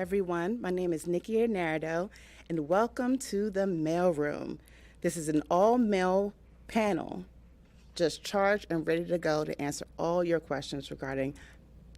everyone. My name is Nikki Aranado, and welcome to the Mailroom. This is an all-male panel, just charged and ready to go to answer all your questions regarding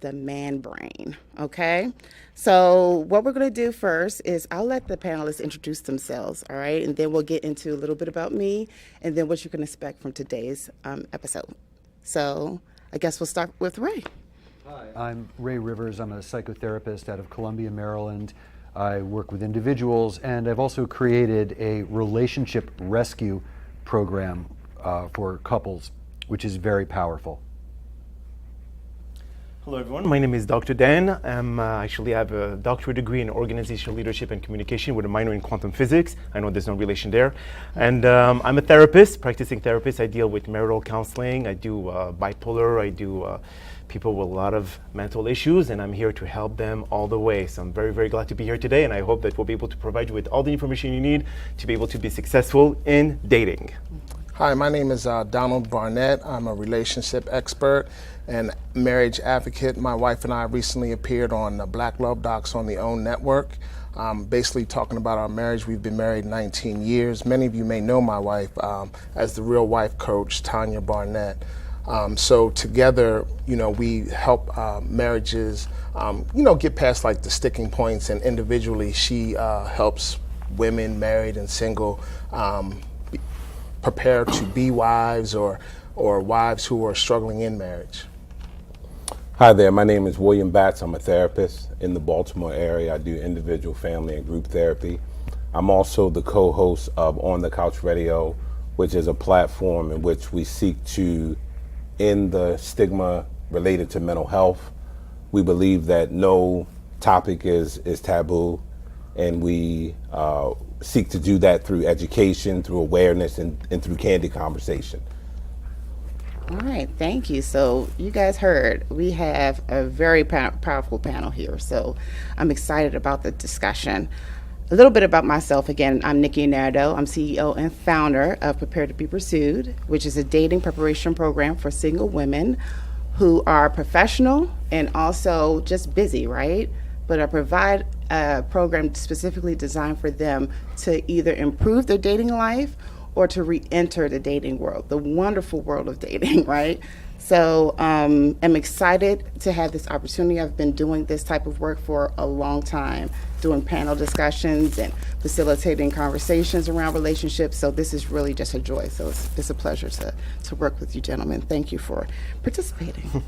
the man brain, okay? So what we're going to do first is I'll let the panelists introduce themselves, all right? And then we'll get into a little bit about me and then what you can expect from today's episode. So I guess we'll start with Ray. Hi, I'm Ray Rivers. I'm a psychotherapist out of Columbia, Maryland. I work with individuals, and I've also created a relationship rescue program for couples, which is very powerful. Hello everyone, my name is Dr. Dan. I have a doctorate degree in organizational leadership and communication with a minor in quantum physics. I know there's no relation there. And I'm a therapist, practicing therapist. I deal with marital counseling. I do bipolar. I do people with a lot of mental issues, and I'm here to help them all the way. So I'm very, very glad to be here today, and I hope that we'll be able to provide you with all the information you need to be able to be successful in dating. Hi, my name is Donald Barnett. I'm a relationship expert and marriage advocate. My wife and I recently appeared on Black Love Docs on the OWN network, basically talking about our marriage. We've been married 19 years. Many of you may know my wife as the Real Wife Coach, Tanya Barnett. So together, we help marriages, get past like the sticking points, and individually she helps women married and single prepare to be wives or wives who are struggling in marriage. Hi there, my name is William Batts. I'm a therapist in the Baltimore area. I do individual, family, and group therapy. I'm also the co-host of On the Couch Radio, which is a platform in which we seek to end the stigma related to mental health. We believe that no topic is taboo, and we seek to do that through education, through awareness, and through candid conversation. All right, thank you. So you guys heard, we have a very powerful panel here, so I'm excited about the discussion. A little bit about myself. Again, I'm Nikki Aranado. I'm CEO and founder of Prepare to Be Pursued, which is a dating preparation program for single women who are professional and also just busy, right? But I provide a program specifically designed for them to either improve their dating life or to re-enter the dating world, the wonderful world of dating, right? So I'm excited to have this opportunity. I've been doing this type of work for a long time, doing panel discussions and facilitating conversations around relationships. So this is really just a joy. So it's a pleasure to work with you gentlemen. Thank you for participating.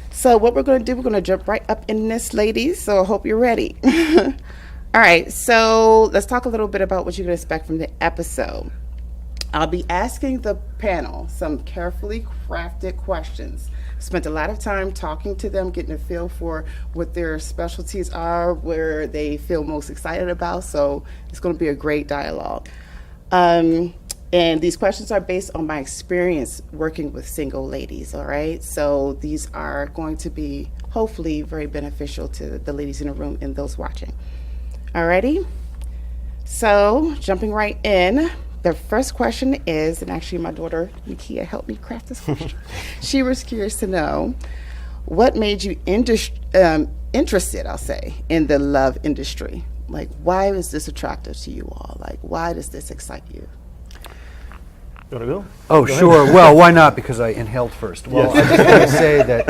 So what we're gonna do, we're gonna jump right up in this, ladies. So I hope you're ready. All right, so let's talk a little bit about what you can expect from the episode. I'll be asking the panel some carefully crafted questions. Spent a lot of time talking to them, getting a feel for what their specialties are, where they feel most excited about. So it's going to be a great dialogue. And these questions are based on my experience working with single ladies, all right? So these are going to be hopefully very beneficial to the ladies in the room and those watching. All righty? So jumping right in. The first question is, and actually my daughter, Nikki, helped me craft this question. She was curious to know, what made you interested, I'll say, in the love industry? Like, why is this attractive to you all? Like, why does this excite you? You want to go? Oh, Go sure. ahead. Well, why not? Because I inhaled first. Well, Yes. I just want to say that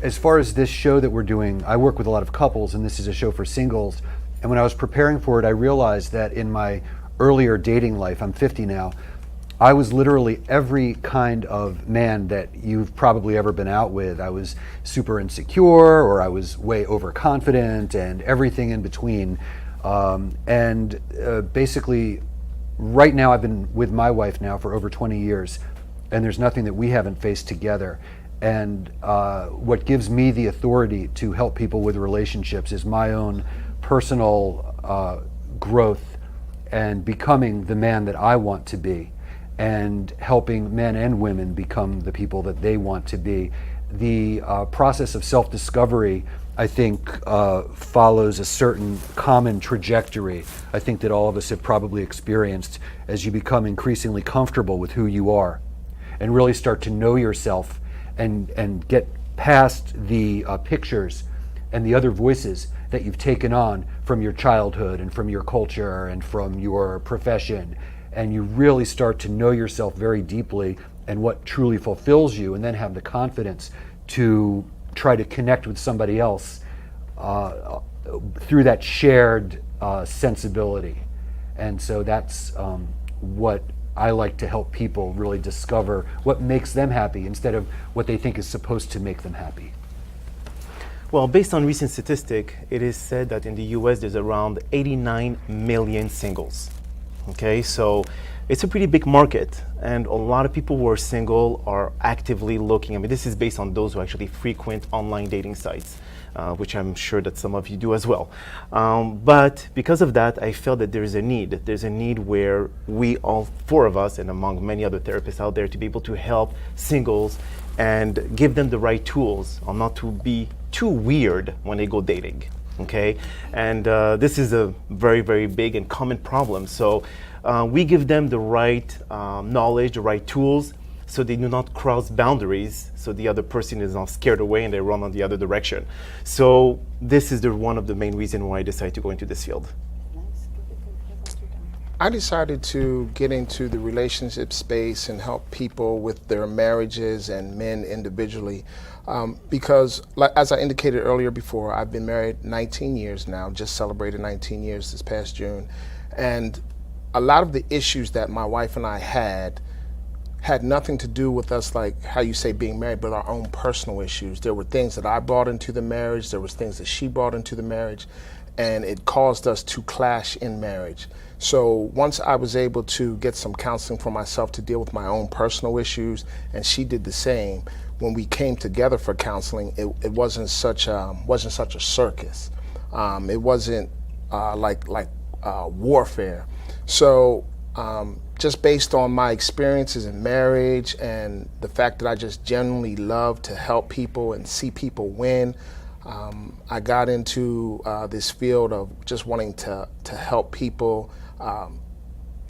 as far as this show that we're doing, I work with a lot of couples, and this is a show for singles. And when I was preparing for it, I realized that in my earlier dating life, I'm 50 now, I was literally every kind of man that you've probably ever been out with. I was super insecure, or I was way overconfident, and everything in between. Basically, right now I've been with my wife now for over 20 years, and there's nothing that we haven't faced together. And what gives me the authority to help people with relationships is my own personal growth and becoming the man that I want to be, and helping men and women become the people that they want to be. The process of self-discovery, I think, follows a certain common trajectory. I think that all of us have probably experienced as you become increasingly comfortable with who you are and really start to know yourself and get past the pictures and the other voices that you've taken on from your childhood and from your culture and from your profession, and you really start to know yourself very deeply and what truly fulfills you, and then have the confidence to try to connect with somebody else through that shared sensibility. And so that's what I like to help people really discover, what makes them happy instead of what they think is supposed to make them happy. Well, based on recent statistic, it is said that in the US there's around 89 million singles. Okay, so it's a pretty big market, and a lot of people who are single are actively looking. I mean, this is based on those who actually frequent online dating sites, which I'm sure that some of you do as well. But because of that, I felt that there's a need. There's a need where we, all four of us, and among many other therapists out there, to be able to help singles and give them the right tools on not to be too weird when they go dating. Okay, and this is a very, very big and common problem. So we give them the right knowledge, the right tools, so they do not cross boundaries, so the other person is not scared away and they run on the other direction. So this is one of the main reasons why I decided to go into this field. I decided to get into the relationship space and help people with their marriages and men individually because, as I indicated earlier before, I've been married 19 years now, just celebrated 19 years this past June. And a lot of the issues that my wife and I had nothing to do with us, like how you say being married, but our own personal issues. There were things that I brought into the marriage, there was things that she brought into the marriage, and it caused us to clash in marriage. So once I was able to get some counseling for myself to deal with my own personal issues, and she did the same, when we came together for counseling, it wasn't such a circus. It wasn't like warfare. So just based on my experiences in marriage and the fact that I just genuinely love to help people and see people win, I got into this field of just wanting to help people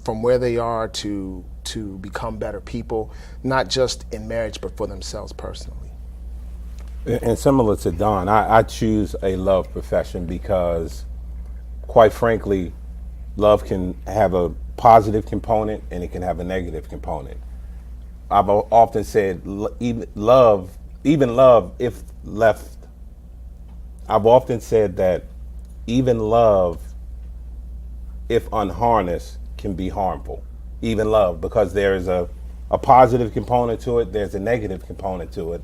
from where they are to become better people, not just in marriage, but for themselves personally. And similar to Don, I choose a love profession because, quite frankly, love can have a positive component and it can have a negative component. I've often said even love, if left, I've often said that even love, if unharnessed, can be harmful. Even love, because there is a positive component to it, there's a negative component to it.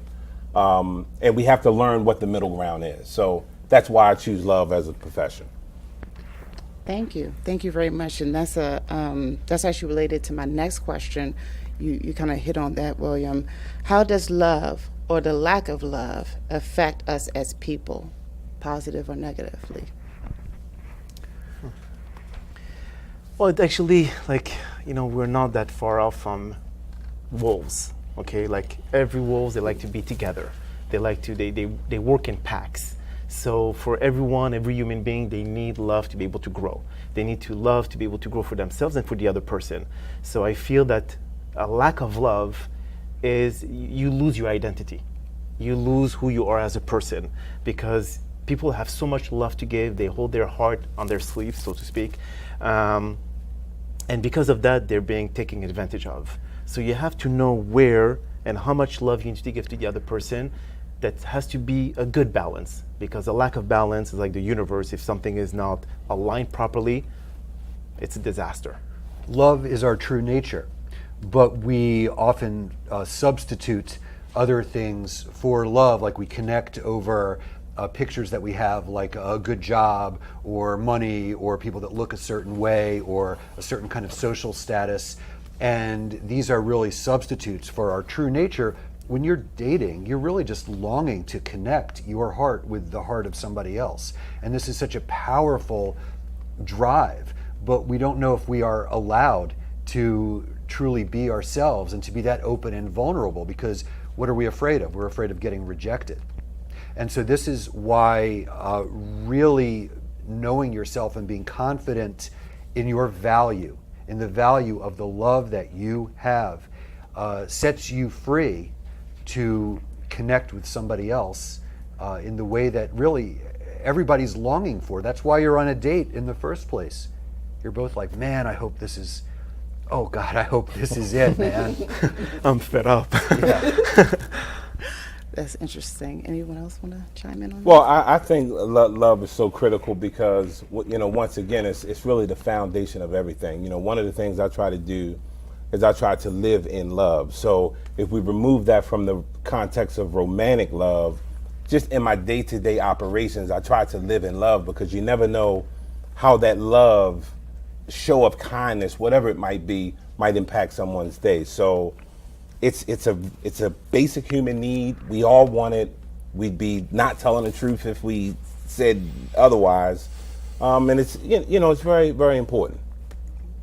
And we have to learn what the middle ground is. So that's why I choose love as a profession. Thank you very much. And that's actually related to my next question. You kind of hit on that, William. How does love or the lack of love affect us as people, positive or negatively? Well, it actually, we're not that far off from wolves, okay? Like every wolves, they like to be together. They work in packs. So for everyone, every human being, they need love to be able to grow. They need to love to be able to grow for themselves and for the other person. So I feel that a lack of love is you lose your identity. You lose who you are as a person, because people have so much love to give. They hold their heart on their sleeve, so to speak. And because of that, they're being taken advantage of. So you have to know where and how much love you need to give to the other person. That has to be a good balance, because a lack of balance is like the universe. If something is not aligned properly, it's a disaster. Love is our true nature, but we often substitute other things for love, like we connect over pictures that we have, like a good job or money or people that look a certain way or a certain kind of social status. And these are really substitutes for our true nature. When you're dating, you're really just longing to connect your heart with the heart of somebody else. And this is such a powerful drive, but we don't know if we are allowed to truly be ourselves and to be that open and vulnerable, because what are we afraid of? We're afraid of getting rejected. And so this is why really knowing yourself and being confident in your value, in the value of the love that you have, sets you free to connect with somebody else in the way that really everybody's longing for. That's why you're on a date in the first place. You're both like, man, I hope this is, oh God, I hope this is it, man. I'm fed up. That's interesting. Anyone else want to chime in on Well, that? I think love is so critical because, once again, it's really the foundation of everything. One of the things I try to do is I try to live in love. So if we remove that from the context of romantic love, just in my day-to-day operations, I try to live in love because you never know how that love, show of kindness, whatever it might be, might impact someone's day. So it's a basic human need. We all want it. We'd be not telling the truth if we said otherwise. And it's it's very, very important.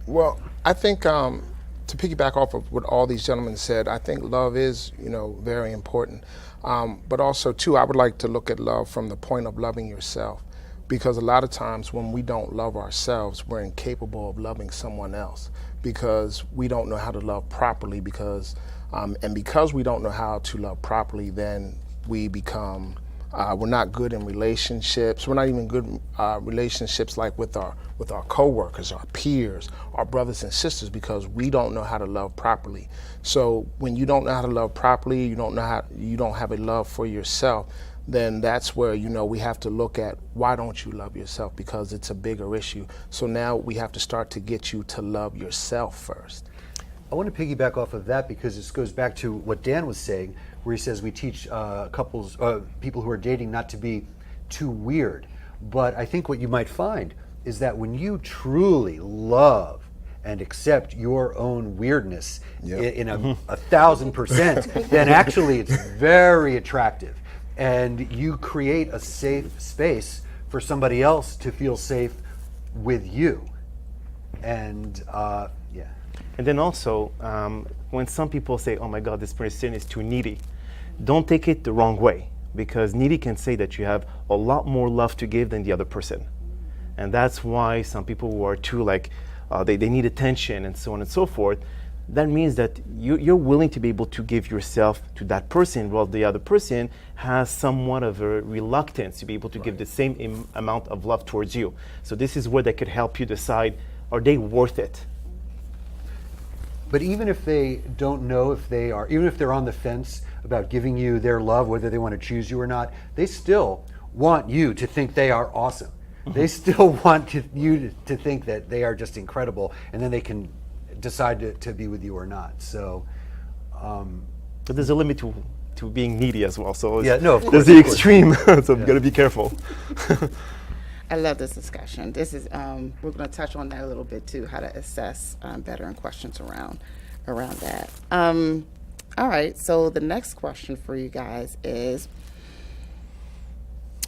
Well, I think to piggyback off of what all these gentlemen said, I think love is, very important. But also, too, I would like to look at love from the point of loving yourself. Because a lot of times when we don't love ourselves, we're incapable of loving someone else because we don't know how to love properly because we don't know how to love properly, then we become, we're not good in relationships. We're not even good relationships like with our coworkers, our peers, our brothers and sisters because we don't know how to love properly. So when you don't know how to love properly, you don't have a love for yourself, then that's where, we have to look at why don't you love yourself because it's a bigger issue. So now we have to start to get you to love yourself first. I want to piggyback off of that because this goes back to what Dan was saying, where he says we teach people who are dating not to be too weird. But I think what you might find is that when you truly love and accept your own weirdness in a 1,000%, then actually it's very attractive. And you create a safe space for somebody else to feel safe with you. And And then also, when some people say, oh my God, this person is too needy, don't take it the wrong way, because needy can say that you have a lot more love to give than the other person. And that's why some people who are too they need attention and so on and so forth, that means that you're willing to be able to give yourself to that person, while the other person has somewhat of a reluctance to be able to give the same amount of love towards you. So this is where they could help you decide, are they worth it? But even if they don't know if they are, even if they're on the fence about giving you their love, whether they want to choose you or not, they still want you to think they are awesome. They still want you to think that they are just incredible, and then they can decide to be with you or not. So, But there's a limit to being needy as well. So yeah, no, of course, there's the extreme. So you've got to be careful. I love this discussion. This is we're going to touch on that a little bit too, how to assess better and questions around that. All right, so the next question for you guys is,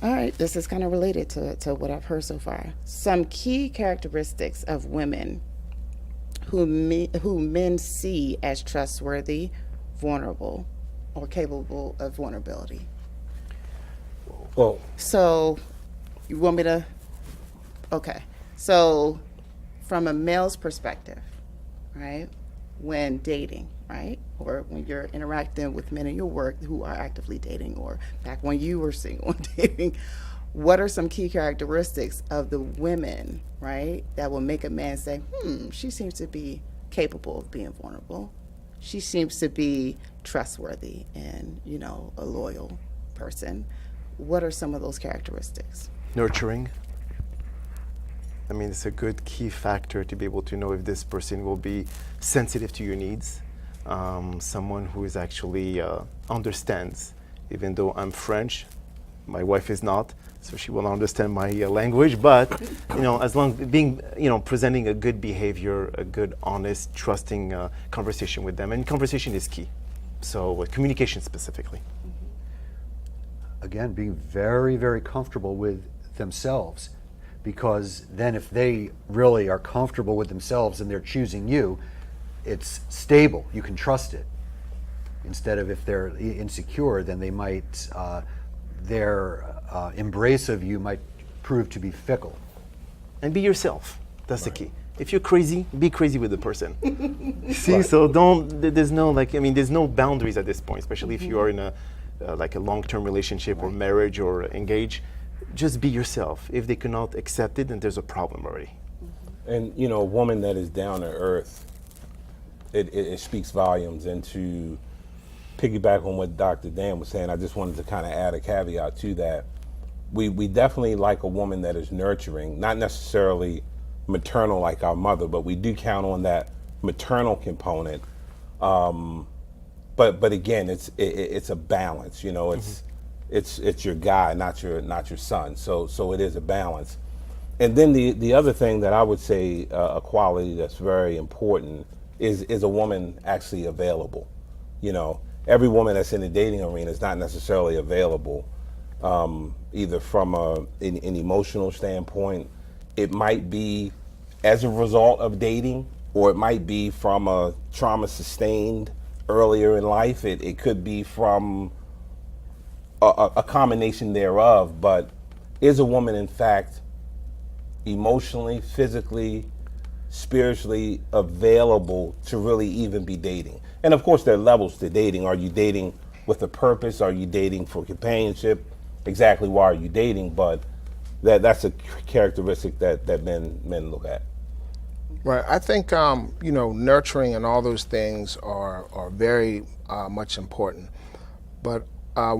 all right, this is kind of related to what I've heard so far. Some key characteristics of women who men see as trustworthy, vulnerable, or capable of vulnerability. Well, So, you want me to? Okay. So, from a male's perspective, right, when dating, right, or when you're interacting with men in your work who are actively dating, or back when you were single and dating, what are some key characteristics of the women, right, that will make a man say, she seems to be capable of being vulnerable. She seems to be trustworthy and, a loyal person. What are some of those characteristics? Nurturing. I mean, it's a good key factor to be able to know if this person will be sensitive to your needs. Someone who is actually understands, even though I'm French, my wife is not, so she will understand my language. But as long as being, presenting a good behavior, a good, honest, trusting conversation with them, and conversation is key. So communication specifically. again, being very, very comfortable with themselves, because then if they really are comfortable with themselves and they're choosing you, it's stable, you can trust it. Instead of if they're insecure, then they might, their embrace of you might prove to be fickle. And be yourself, that's the key. If you're crazy, be crazy with the person. See, Right. so there's no there's no boundaries at this point, especially if you are in a long-term relationship or marriage or engaged. just be yourself. If they cannot accept it, then there's a problem already. And you know, a woman that is down to earth, it speaks volumes. And to piggyback on what Dr. Dan was saying, I just wanted to kind of add a caveat to that. We definitely like a woman that is nurturing, not necessarily maternal like our mother, but we do count on that maternal component. But again, it's a balance. You know, it's your guy, not your son. So it is a balance. And then the other thing that I would say, a quality that's very important is a woman actually available. You know, every woman that's in the dating arena is not necessarily available, either from an emotional standpoint. It might be as a result of dating, or it might be from a trauma sustained earlier in life. It could be from a combination thereof. But is a woman, in fact, emotionally, physically, spiritually available to really even be dating? And of course, there are levels to dating. Are you dating with a purpose? Are you dating for companionship? Exactly why are you dating? But that's a characteristic that men look at. Right. I think you know, nurturing and all those things are very much important. But one